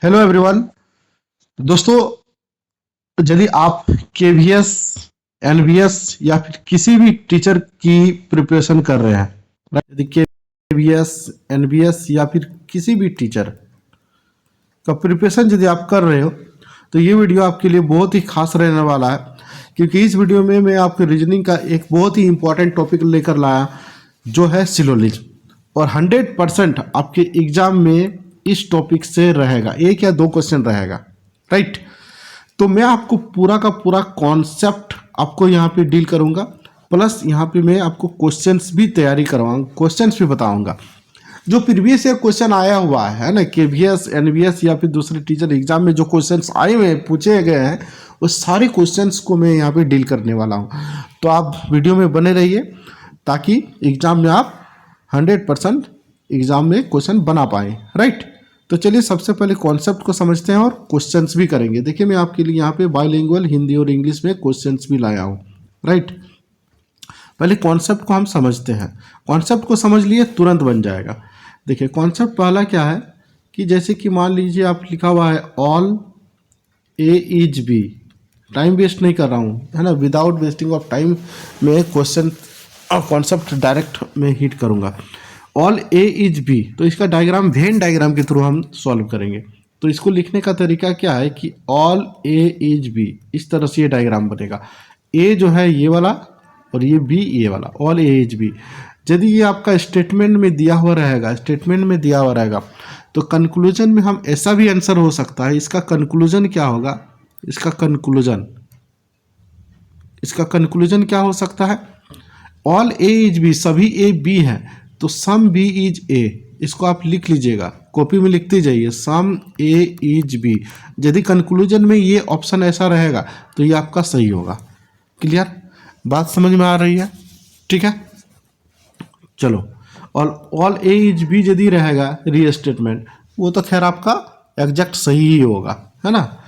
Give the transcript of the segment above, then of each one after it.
Hello everyone. दोस्तों, यदि आप केवीएस, एनवीएस या फिर किसी भी टीचर की प्रिपरेशन कर रहे हैं, यदि केवीएस, एनवीएस या फिर किसी भी टीचर का प्रिपरेशन यदि आप कर रहे हो तो ये वीडियो आपके लिए बहुत ही खास रहने वाला है, क्योंकि इस वीडियो में मैं आपके रीजनिंग का एक बहुत ही इंपॉर्टेंट टॉपिक लेकर लाया जो है सिलोजिज्म, और 100% आपके एग्जाम में इस टॉपिक से रहेगा, एक या दो क्वेश्चन रहेगा। राइट। तो मैं आपको पूरा का पूरा कॉन्सेप्ट आपको यहाँ पे डील करूँगा, प्लस यहाँ पे मैं आपको क्वेश्चंस भी तैयारी करवाऊँगा, क्वेश्चंस भी बताऊँगा। जो प्रीवियस ईयर क्वेश्चन आया हुआ है ना, केवीएस, एनवीएस या फिर दूसरे टीचर एग्जाम में जो क्वेश्चंस आए हुए हैं, पूछे गए हैं, उस सारे क्वेश्चंस को मैं यहाँ पे डील करने वाला हूँ। तो आप वीडियो में बने रहिए ताकि एग्जाम में आप 100% एग्जाम में क्वेश्चन बना पाएँ। राइट। तो चलिए सबसे पहले कॉन्सेप्ट को समझते हैं और क्वेश्चंस भी करेंगे। देखिए मैं आपके लिए यहाँ पे बाइलिंगुअल हिंदी और इंग्लिश में क्वेश्चंस भी लाया हूँ। राइट। पहले कॉन्सेप्ट को हम समझते हैं। कॉन्सेप्ट को समझ लिए तुरंत बन जाएगा। देखिए कॉन्सेप्ट पहला क्या है कि जैसे कि मान लीजिए आप लिखा हुआ है all A is B, time waste नहीं कर रहा हूँ, है ना, विदाउट वेस्टिंग ऑफ टाइम मैं क्वेश्चन और कॉन्सेप्ट डायरेक्ट में हिट करूँगा। ऑल ए इज बी, तो इसका डायग्राम वेन डायग्राम के थ्रू हम सॉल्व करेंगे। तो इसको लिखने का तरीका क्या है कि ऑल ए इज बी, इस तरह से ये डायग्राम बनेगा। ए जो है ये वाला और ये बी ये वाला, ऑल ए इज बी। यदि ये आपका स्टेटमेंट में दिया हुआ रहेगा, स्टेटमेंट में दिया हुआ रहेगा, तो कंक्लूजन में हम ऐसा भी आंसर हो सकता है। इसका कंक्लूजन क्या होगा, इसका कंक्लूजन क्या हो सकता है, ऑल ए इज बी, सभी ए बी है, तो सम बी इज ए। इसको आप लिख लीजिएगा, कॉपी में लिखते जाइए, सम ए इज बी। यदि कंक्लूजन में ये ऑप्शन ऐसा रहेगा तो ये आपका सही होगा। क्लियर, बात समझ में आ रही है? ठीक है, चलो। और ऑल ए इज बी यदि रहेगा रीस्टेटमेंट, वो तो खैर आपका एग्जैक्ट सही ही होगा, है ना।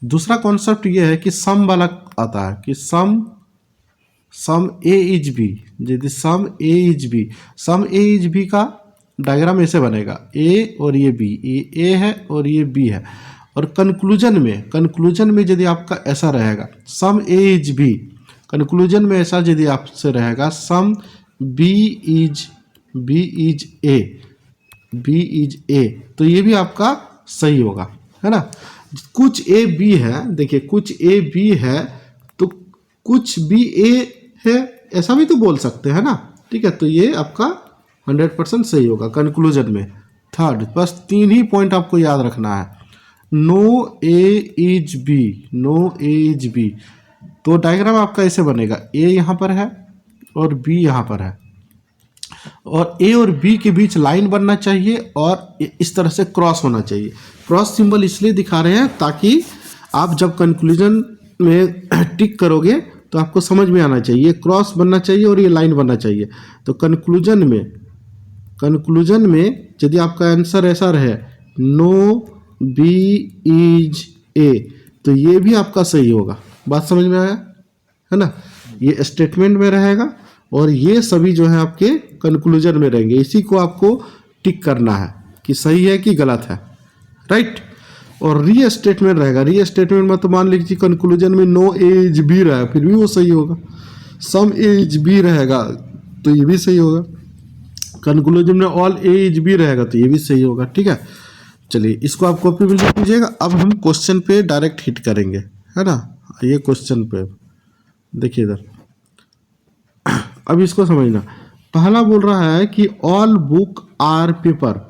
दूसरा कॉन्सेप्ट ये है कि सम वाला आता है कि सम ए इज बी। यदि सम ए इज बी का डायग्राम ऐसे बनेगा, ए और ये बी, ये ए है और ये बी है। और कंक्लूजन में यदि आपका ऐसा रहेगा सम ए इज बी, कंक्लूजन में ऐसा यदि आपसे रहेगा सम बी इज ए, तो ये भी आपका सही होगा, है ना। कुछ ए बी है, देखिए कुछ ए बी है तो कुछ बी ए है, ऐसा भी तो बोल सकते हैं ना। ठीक है, तो ये आपका 100% सही होगा कंक्लूजन में। थर्ड, बस 3 ही पॉइंट आपको याद रखना है। नो ए इज बी, तो डायग्राम आपका ऐसे बनेगा, ए यहाँ पर है और बी यहाँ पर है, और ए और बी के बीच लाइन बनना चाहिए और इस तरह से क्रॉस होना चाहिए। क्रॉस सिंबल इसलिए दिखा रहे हैं ताकि आप जब कंक्लूजन में टिक करोगे तो आपको समझ में आना चाहिए, क्रॉस बनना चाहिए और ये लाइन बनना चाहिए। तो कंक्लूजन में यदि आपका आंसर ऐसा रहे नो बी इज ए, तो ये भी आपका सही होगा। बात समझ में आया, है ना। ये स्टेटमेंट में रहेगा और ये सभी जो है आपके कंक्लूजन में रहेंगे। इसी को आपको टिक करना है कि सही है कि गलत है। राइट। और री स्टेटमेंट रहेगा, री स्टेटमेंट में तो मान लीजिए कंक्लूजन में नो एज बी रहा है, फिर भी वो सही होगा। सम एज बी रहेगा तो ये भी सही होगा। कंक्लूजन में ऑल एज बी रहेगा तो ये भी सही होगा। ठीक है, चलिए इसको आप कॉपी में लिख लीजिएगा। अब हम क्वेश्चन पे डायरेक्ट हिट करेंगे, है ना। ये क्वेश्चन पे देखिए इधर, अब इसको समझना। पहला बोल रहा है कि ऑल बुक आर पेपर,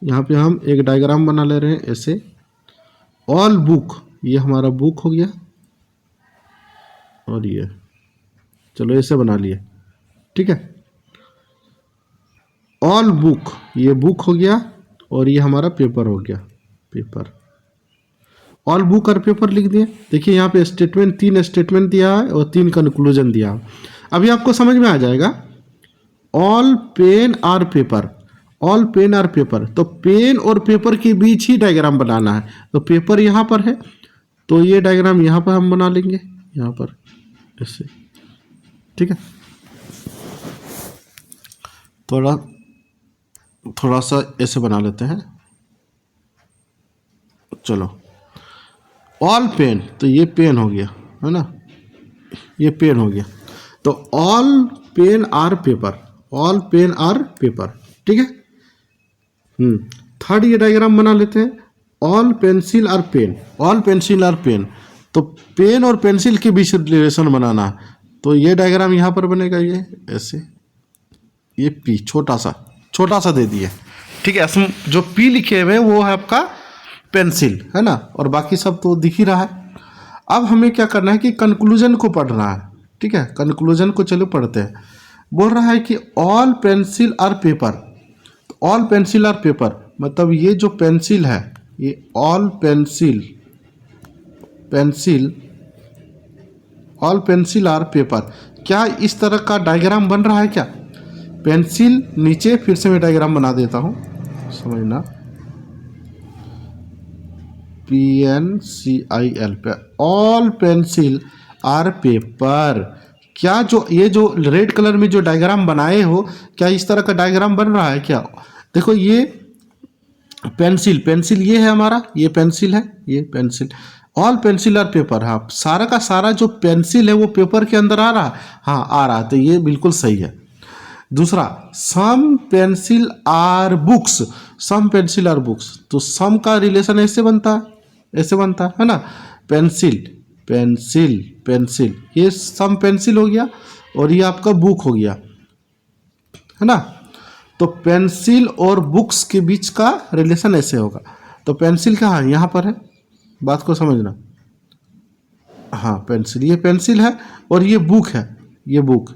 यहाँ पे हम एक डायग्राम बना ले रहे हैं ऐसे। ऑल बुक, ये हमारा बुक हो गया और ये, चलो ऐसे बना लिए। ठीक है, ऑल बुक, ये बुक हो गया और ये हमारा पेपर हो गया, पेपर। ऑल बुक और पेपर लिख दिए। देखिए यहाँ पे स्टेटमेंट, 3 स्टेटमेंट दिया है और 3 कंक्लूजन दिया है। अभी आपको समझ में आ जाएगा। All pen are paper, all pen are paper, तो पेन और पेपर के बीच ही डायग्राम बनाना है। तो पेपर यहाँ पर है तो ये डायग्राम यहाँ पर हम बना लेंगे, यहाँ पर ऐसे। ठीक है, थोड़ा सा ऐसे बना लेते हैं। चलो, ऑल पेन, तो ये पेन हो गया है ना, ये पेन हो गया। तो all pen are paper, all pen are paper, ठीक है। थर्ड ये डायग्राम बना लेते हैं, all pencil are pen, all pencil are pen. तो पेन और पेंसिल के बीच रिलेशन बनाना है, तो ये डायग्राम यहाँ पर बनेगा, ये ऐसे, ये पी छोटा सा दे दिए, ठीक है। इसमें जो पी लिखे हुए हैं वो है आपका पेंसिल, है ना, और बाकी सब तो दिख ही रहा है। अब हमें क्या करना है कि कंक्लूजन को पढ़ना है, ठीक है। कंक्लूजन को चलो पढ़ते हैं। बोल रहा है कि all pencil are paper, all pencil are paper मतलब ये जो पेंसिल है, ये all pencil, all pencil are paper, क्या इस तरह का डायग्राम बन रहा है क्या? पेंसिल नीचे, फिर से मैं डायग्राम बना देता हूँ, समझना, PNCIL पे, ऑल पेंसिल आर पेपर। क्या जो ये जो रेड कलर में जो डायग्राम बनाए हो, क्या इस तरह का डायग्राम बन रहा है क्या? देखो ये पेंसिल ये है हमारा, ये पेंसिल है, ये pencil, all pencil are paper. हाँ, सारा का सारा जो पेंसिल है वो पेपर के अंदर आ रहा है, हाँ आ रहा है, तो ये बिल्कुल सही है। दूसरा, some pencil are books, some pencil are books, तो सम का रिलेशन ऐसे बनता है ना, पेंसिल, ये सम पेंसिल हो गया और ये आपका बुक हो गया, है ना। तो पेंसिल और बुक्स के बीच का रिलेशन ऐसे होगा। तो पेंसिल कहाँ है? यहाँ पर है, बात को समझना। हाँ पेंसिल, ये पेंसिल है और ये बुक है, ये बुक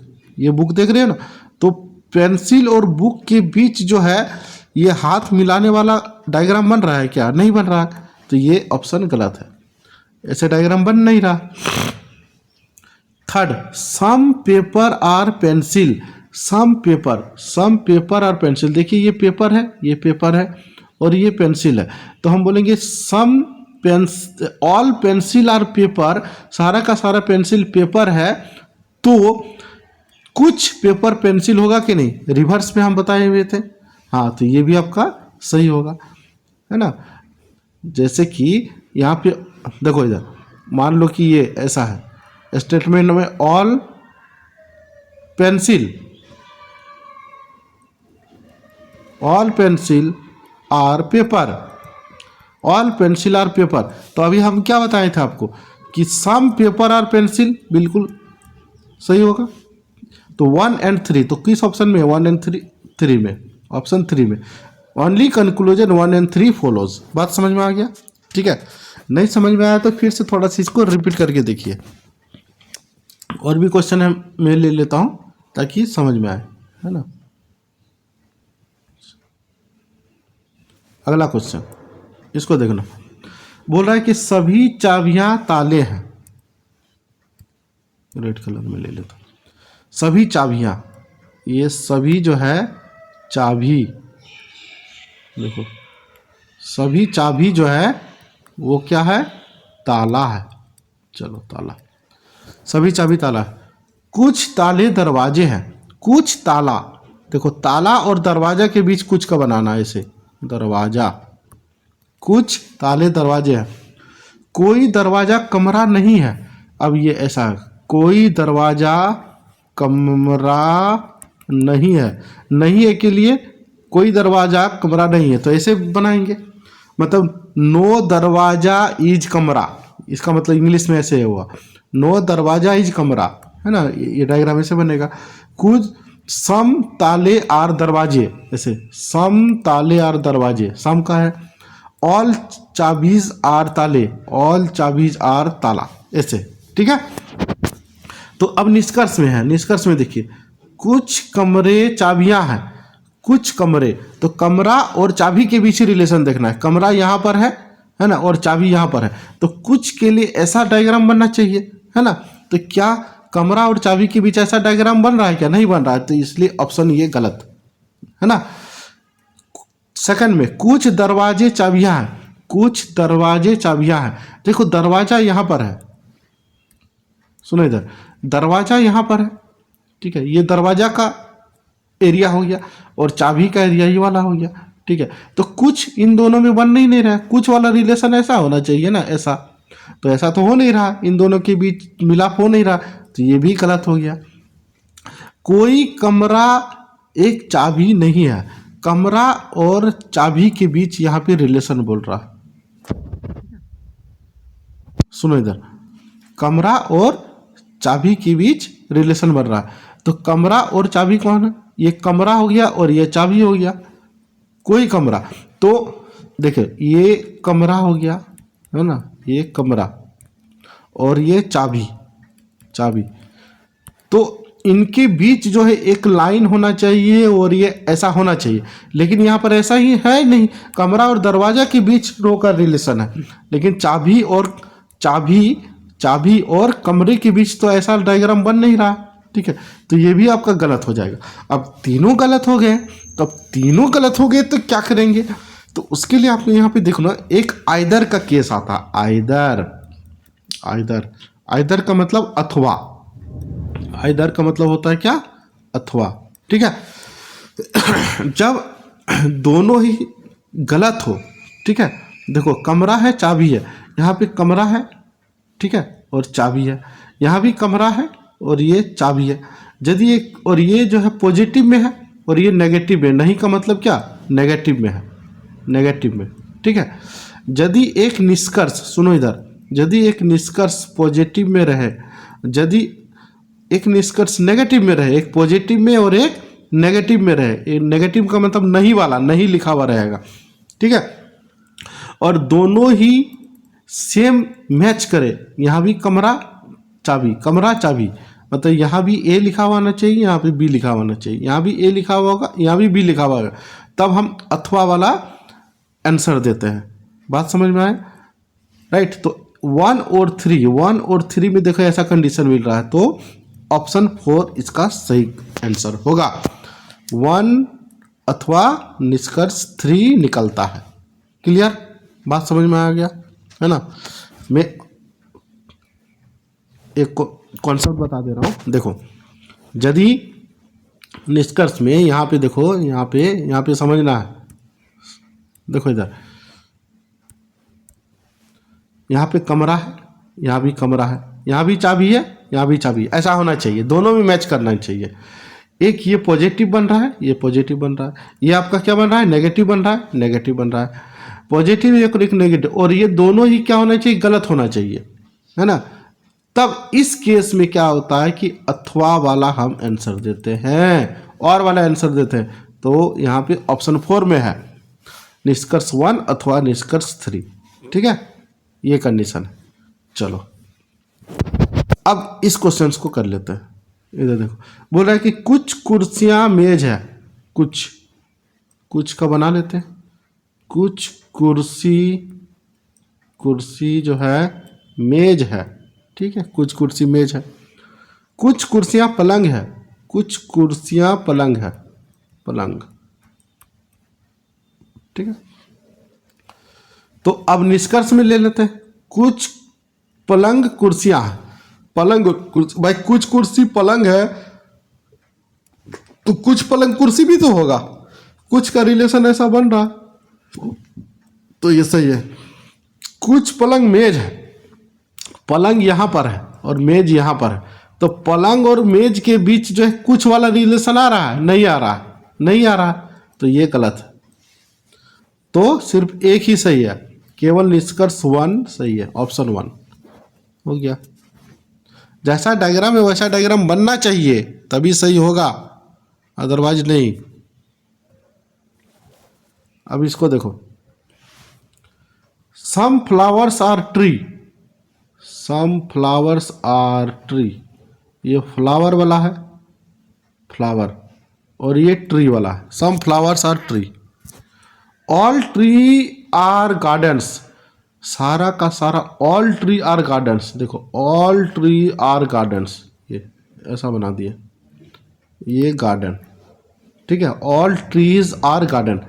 देख रहे हो ना। तो पेंसिल और बुक के बीच जो है ये हाथ मिलाने वाला डायग्राम बन रहा है क्या? नहीं बन रहा, तो ये ऑप्शन गलत है, ऐसे डायग्राम बन नहीं रहा। Third, some paper are pencil, some paper are pencil, देखिए ये पेपर है और ये पेंसिल है, तो हम बोलेंगे some all pencil are paper, सारा का सारा पेंसिल पेपर है, तो कुछ पेपर पेंसिल होगा कि नहीं, रिवर्स में हम बताए हुए थे। हाँ, तो ये भी आपका सही होगा, है ना। जैसे कि यहाँ पे देखो, इधर मान लो कि ये ऐसा है स्टेटमेंट में, all pencil are paper, all pencil are paper. तो अभी हम क्या बताए थे आपको कि सम पेपर आर पेंसिल, बिल्कुल सही होगा। तो 1 and 3, तो किस ऑप्शन में? 1 and 3 में, ऑप्शन 3 में। Only conclusion 1 and 3 follows. बात समझ में आ गया? ठीक है, नहीं समझ में आया तो फिर से थोड़ा सा इसको रिपीट करके देखिए, और भी क्वेश्चन है मैं ले लेता हूँ ताकि समझ में आए, है ना। अगला क्वेश्चन, इसको देखना। बोल रहा है कि सभी चाबियां ताले हैं, रेड कलर में ले लेता हूँ। सभी चाबियां, ये सभी जो है चाबी, देखो सभी चाबी जो है वो क्या है? ताला है। चलो ताला, सभी चाबी ताला है। कुछ ताले दरवाजे हैं, कुछ ताला, देखो ताला और दरवाजा के बीच कुछ का बनाना है, ऐसे दरवाजा, कुछ ताले दरवाजे हैं। कोई दरवाजा कमरा नहीं है, अब ये ऐसा है, कोई दरवाजा कमरा नहीं है, नहीं है के लिए कोई दरवाजा कमरा नहीं है, तो ऐसे बनाएंगे, मतलब नो दरवाजा इज कमरा, इसका मतलब इंग्लिश में ऐसे हुआ, नो दरवाजा इज कमरा, है ना। ये डायग्राम ऐसे बनेगा। कुछ सम ताले आर दरवाजे, ऐसे सम ताले आर दरवाजे, सम का है। ऑल चाबीज आर ताले, ऑल चाबीज आर ताला, ऐसे, ठीक है। तो अब निष्कर्ष में है, निष्कर्ष में देखिए, कुछ कमरे चाबियां हैं, कुछ कमरे, तो कमरा और चाबी के बीच रिलेशन देखना है। कमरा यहाँ पर है ना, और चाबी यहाँ पर है, तो कुछ के लिए ऐसा डायग्राम बनना चाहिए, है ना। तो क्या कमरा और चाबी के बीच ऐसा डायग्राम बन रहा है क्या? नहीं बन रहा है, तो इसलिए ऑप्शन ये गलत है ना। सेकंड में, कुछ दरवाजे चाबियां हैं, कुछ दरवाजे चाबियां हैं, देखो दरवाजा यहाँ पर है, सुनो इधर, दरवाजा यहाँ पर है, ठीक है, ये दरवाजा का एरिया हो गया और चाबी का एरिया ये वाला हो गया, ठीक है, तो कुछ इन दोनों में बन नहीं रहा है, कुछ वाला रिलेशन ऐसा होना चाहिए ना, ऐसा, तो ऐसा तो हो नहीं रहा, इन दोनों के बीच मिलाप हो नहीं रहा, तो ये भी गलत हो गया। कोई कमरा एक चाबी नहीं है, कमरा और चाबी के बीच यहाँ पे रिलेशन बोल रहा है। सुनो इधर, कमरा और चाबी के बीच रिलेशन बन रहा है, तो कमरा और चाबी कौन है, ये कमरा हो गया और ये चाबी हो गया। कोई कमरा, तो देखिए ये कमरा हो गया है ना, ये कमरा और ये चाबी, चाबी, तो इनके बीच जो है एक लाइन होना चाहिए और ये ऐसा होना चाहिए, लेकिन यहाँ पर ऐसा ही है नहीं, कमरा और दरवाजा के बीच रो का रिलेशन है, लेकिन चाबी और कमरे के बीच तो ऐसा डायग्राम बन नहीं रहा। ठीक है, तो ये भी आपका गलत हो जाएगा। अब तीनों गलत हो गए, तो अब तीनों गलत हो गए तो क्या करेंगे, तो उसके लिए आपको यहाँ पे देखो ना, एक आइदर का केस आता है, आइदर, आइदर, आइदर का मतलब अथवा, आइदर का मतलब होता है क्या, अथवा। ठीक है, जब दोनों ही गलत हो, ठीक है, देखो कमरा है चाबी है, यहाँ पे कमरा है, ठीक है, और चाबी है, यहाँ भी कमरा है और ये चाबी है, यदि ये और ये जो है पॉजिटिव में है और ये नेगेटिव में, नहीं का मतलब क्या, नेगेटिव में है, नेगेटिव में। ठीक है, यदि एक निष्कर्ष, सुनो इधर, यदि एक निष्कर्ष पॉजिटिव में रहे, यदि एक निष्कर्ष नेगेटिव में रहे, एक पॉजिटिव में और एक नेगेटिव में रहे, नेगेटिव का मतलब नहीं वाला, नहीं लिखा हुआ रहेगा, ठीक है, और दोनों ही सेम मैच करे, यहाँ भी कमरा चाबी, कमरा चाबी, मतलब यहाँ भी ए लिखा हुआ होना चाहिए, यहाँ पे बी लिखा हुआ होना चाहिए, यहाँ भी ए लिखा हुआ होगा, यहाँ भी बी लिखा हुआ होगा, तब हम अथवा वाला आंसर देते हैं। बात समझ में आए, राइट। तो 1 और 3 में देखो ऐसा कंडीशन मिल रहा है, तो ऑप्शन 4 इसका सही आंसर होगा। 1 अथवा निष्कर्ष 3 निकलता है। क्लियर, बात समझ में आ गया है ना। मैं एक कॉन्सेप्ट बता दे रहा हूँ, देखो यदि निष्कर्ष में यहाँ पे देखो, यहाँ पे समझना है, देखो इधर, यहाँ पे कमरा है, यहाँ भी कमरा है, यहाँ भी चाबी है, यहाँ भी चाबी, ऐसा होना चाहिए, दोनों में मैच करना चाहिए। एक ये पॉजिटिव बन रहा है, ये पॉजिटिव बन रहा है, ये आपका क्या बन रहा है, नेगेटिव बन रहा है, नेगेटिव बन रहा है, पॉजिटिव एक नेगेटिव, और ये दोनों ही क्या होना चाहिए, गलत होना चाहिए, है ना। तब इस केस में क्या होता है कि अथवा वाला हम आंसर देते हैं, और वाला आंसर देते हैं, तो यहाँ पे ऑप्शन 4 में है निष्कर्ष 1 अथवा निष्कर्ष 3। ठीक है, ये कंडीशन है। चलो अब इस क्वेश्चन को कर लेते हैं। इधर देखो, बोल रहा है कि कुछ कुर्सियां मेज है, कुछ का बना लेते हैं, कुछ कुर्सी जो है मेज है, ठीक है, कुछ कुर्सी मेज है, कुछ कुर्सियां पलंग है, कुछ कुर्सियां पलंग है, पलंग, ठीक है। तो अब निष्कर्ष में ले लेते हैं, कुछ पलंग कुर्सियां हैं, पलंग भाई कुछ कुर्सी पलंग है, तो कुछ पलंग कुर्सी भी तो होगा, कुछ का रिलेशन ऐसा बन रहा, तो ये सही है। कुछ पलंग मेज है, पलंग यहां पर है और मेज यहां पर है, तो पलंग और मेज के बीच जो है कुछ वाला रिलेशन आ रहा है, नहीं आ रहा, नहीं आ रहा, तो ये गलत है। तो सिर्फ एक ही सही है, केवल निष्कर्ष 1 सही है, ऑप्शन 1 हो गया। जैसा डायग्राम है वैसा डायग्राम बनना चाहिए, तभी सही होगा, अदरवाइज नहीं। अब इसको देखो, some flowers are tree, some flowers are tree, ये फ्लावर वाला है, फ्लावर, और ये ट्री वाला है, some flowers are tree, all tree are gardens, सारा का सारा ऑल ट्री आर गार्डन्स, देखो ऑल ट्री आर गार्डन्स, ये ऐसा बना दिए, ये गार्डन, ठीक है, ऑल ट्रीज आर गार्डन,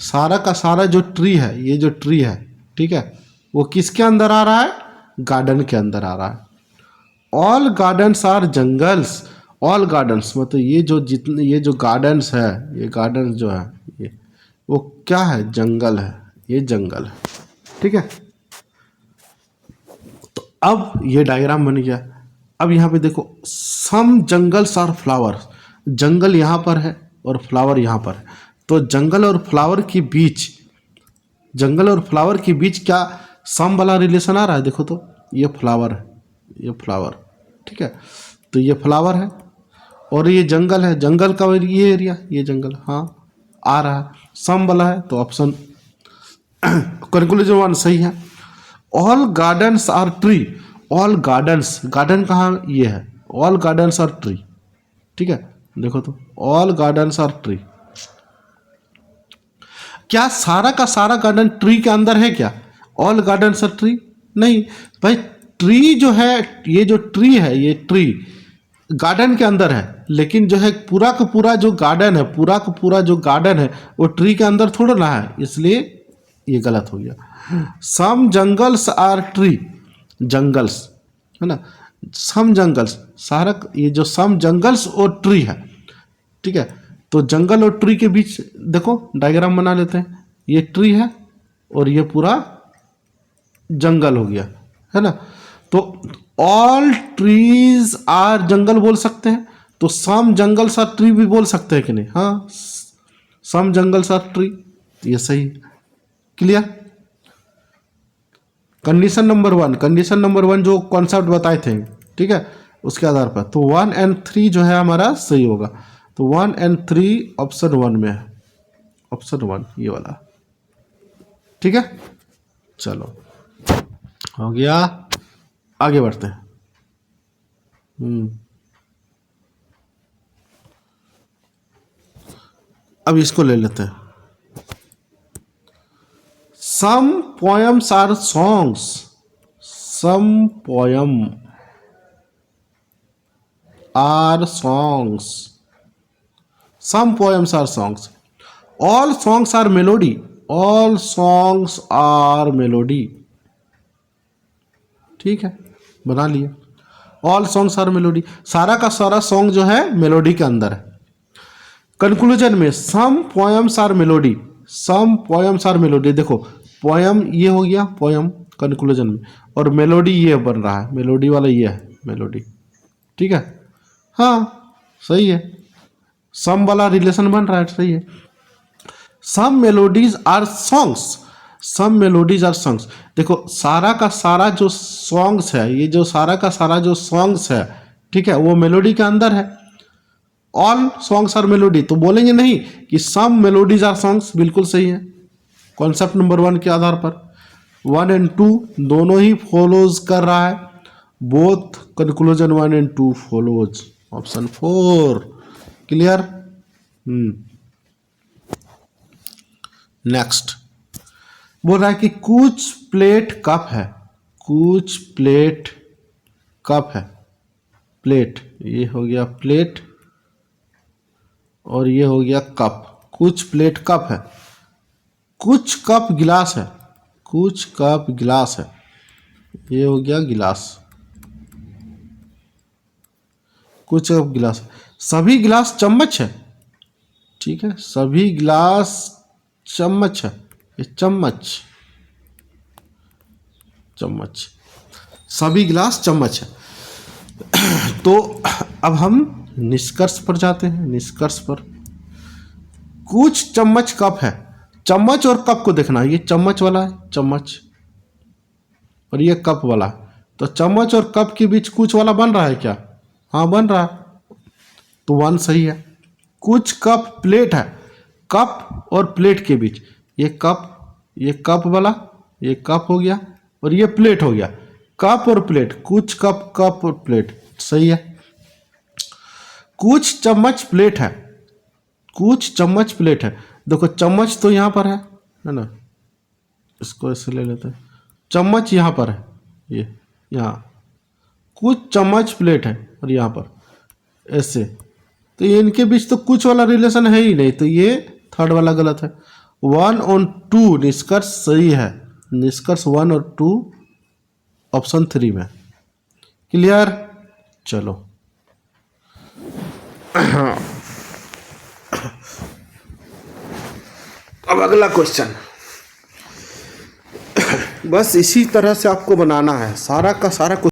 सारा का सारा जो ट्री है, ये जो ट्री है, ठीक है, वो किसके अंदर आ रहा है, गार्डन के अंदर आ रहा है। All gardens are jungles, all gardens मतलब ये जो जितने, ये जो गार्डन्स है, ये गार्डन्स जो है, वो क्या है, जंगल है, ये जंगल है। ठीक है, तो अब ये डायग्राम बन गया। अब यहाँ पे देखो, सम जंगल्स आर फ्लावर, जंगल यहाँ पर है और फ्लावर यहाँ पर है, तो जंगल और फ्लावर के बीच, जंगल और फ्लावर के बीच क्या सम वाला रिलेशन आ रहा है, देखो तो ये फ्लावर है, ये फ्लावर, ठीक है, तो ये फ्लावर है और ये जंगल है, जंगल का ये एरिया, ये जंगल, हाँ आ रहा है, सम वाला है, तो ऑप्शन कंक्लूजन वन सही है। All gardens are tree, all gardens, garden कहाँ, ये है, ऑल गार्डन्स आर ट्री, ठीक है, देखो तो ऑल गार्डन्स आर ट्री, क्या सारा का सारा गार्डन ट्री के अंदर है क्या, ऑल गार्डन्स आर ट्री, नहीं भाई, ट्री जो है, ये जो ट्री है, ये ट्री गार्डन के अंदर है, लेकिन जो है पूरा का पूरा जो गार्डन है, पूरा का पूरा जो गार्डन है वो ट्री के अंदर थोड़ा ना है, इसलिए ये गलत हो गया। सम जंगल्स आर ट्री, जंगल्स है ना, सम जंगल्स, सारा ये जो सम जंगल्स और ट्री है, ठीक है, तो जंगल और ट्री के बीच देखो डायग्राम बना लेते हैं, ये ट्री है और ये पूरा जंगल हो गया, है ना, तो ऑल ट्रीज आर जंगल बोल सकते हैं, तो सम जंगल्स आर ट्री भी बोल सकते हैं कि नहीं, हाँ सम जंगल्स आर ट्री, ये सही, clear. Condition number one, condition number one जो कॉन्सेप्ट बताए थे, ठीक है, उसके आधार पर, तो 1 और 3 जो है हमारा सही होगा, तो 1 और 3 ऑप्शन 1 में है, ऑप्शन 1 ये वाला, ठीक है, चलो हो गया, आगे बढ़ते हैं। अब इसको ले लेते हैं। Some poems are songs, some poem are songs, some poems are songs, all songs are melody, all songs are melody, ठीक है, बना लिए, ऑल सॉन्ग्स आर मेलोडी, सारा का सारा सॉन्ग जो है मेलोडी के अंदर है। कंक्लूजन में some poems are melody, some poems are melody, देखो पोएम ये हो गया पोएम कंक्लूजन में, और मेलोडी ये बन रहा है, मेलोडी वाला ये है मेलोडी, ठीक है, हाँ सही है, सम वाला रिलेशन बन रहा है, सही है। Some melodies are songs, some melodies are songs, देखो सारा का सारा जो सॉन्ग्स है, ये जो सारा का सारा जो सॉन्ग्स है, ठीक है, वो मेलोडी के अंदर है, ऑल सॉन्ग्स आर मेलोडी, तो बोलेंगे नहीं कि सम मेलोडीज आर सॉन्ग्स, बिल्कुल सही है, कॉन्सेप्ट नंबर 1 के आधार पर 1 और 2 दोनों ही फॉलोज कर रहा है, बोथ कंक्लूजन 1 और 2 फॉलोज, ऑप्शन 4, क्लियर। नेक्स्ट बोल रहा है कि कुछ प्लेट कप है, कुछ प्लेट कप है, प्लेट ये हो गया प्लेट और ये हो गया कप, कुछ प्लेट कप है, कुछ कप गिलास है, कुछ कप गिलास है, ये हो गया गिलास, कुछ कप गिलास है, सभी गिलास चम्मच है, ठीक है, सभी गिलास चम्मच है, ये चम्मच, चम्मच, सभी गिलास चम्मच है। तो अब हम निष्कर्ष पर जाते हैं, निष्कर्ष पर, कुछ चम्मच कप है, चम्मच और कप को देखना, ये चम्मच वाला है चम्मच और ये कप वाला है, तो चम्मच और कप के बीच कुछ वाला बन रहा है क्या, हाँ बन रहा है, तो 1 सही है। कुछ कप प्लेट है, कप और प्लेट के बीच, ये कप वाला, ये कप हो गया और ये प्लेट हो गया, कप और प्लेट, कुछ कप और प्लेट, सही है। कुछ चम्मच प्लेट है, कुछ चम्मच प्लेट है, देखो चम्मच तो यहाँ पर है ना, इसको ऐसे ले लेते हैं, चम्मच यहाँ पर है, ये यहाँ, कुछ चम्मच प्लेट है और यहाँ पर ऐसे, तो ये इनके बीच तो कुछ वाला रिलेशन है ही नहीं, तो ये थर्ड वाला गलत है। 1 और 2 निष्कर्ष सही है, निष्कर्ष 1 और 2 ऑप्शन 3 में, क्लियर। चलो अब अगला क्वेश्चन, बस इसी तरह से आपको बनाना है, सारा का सारा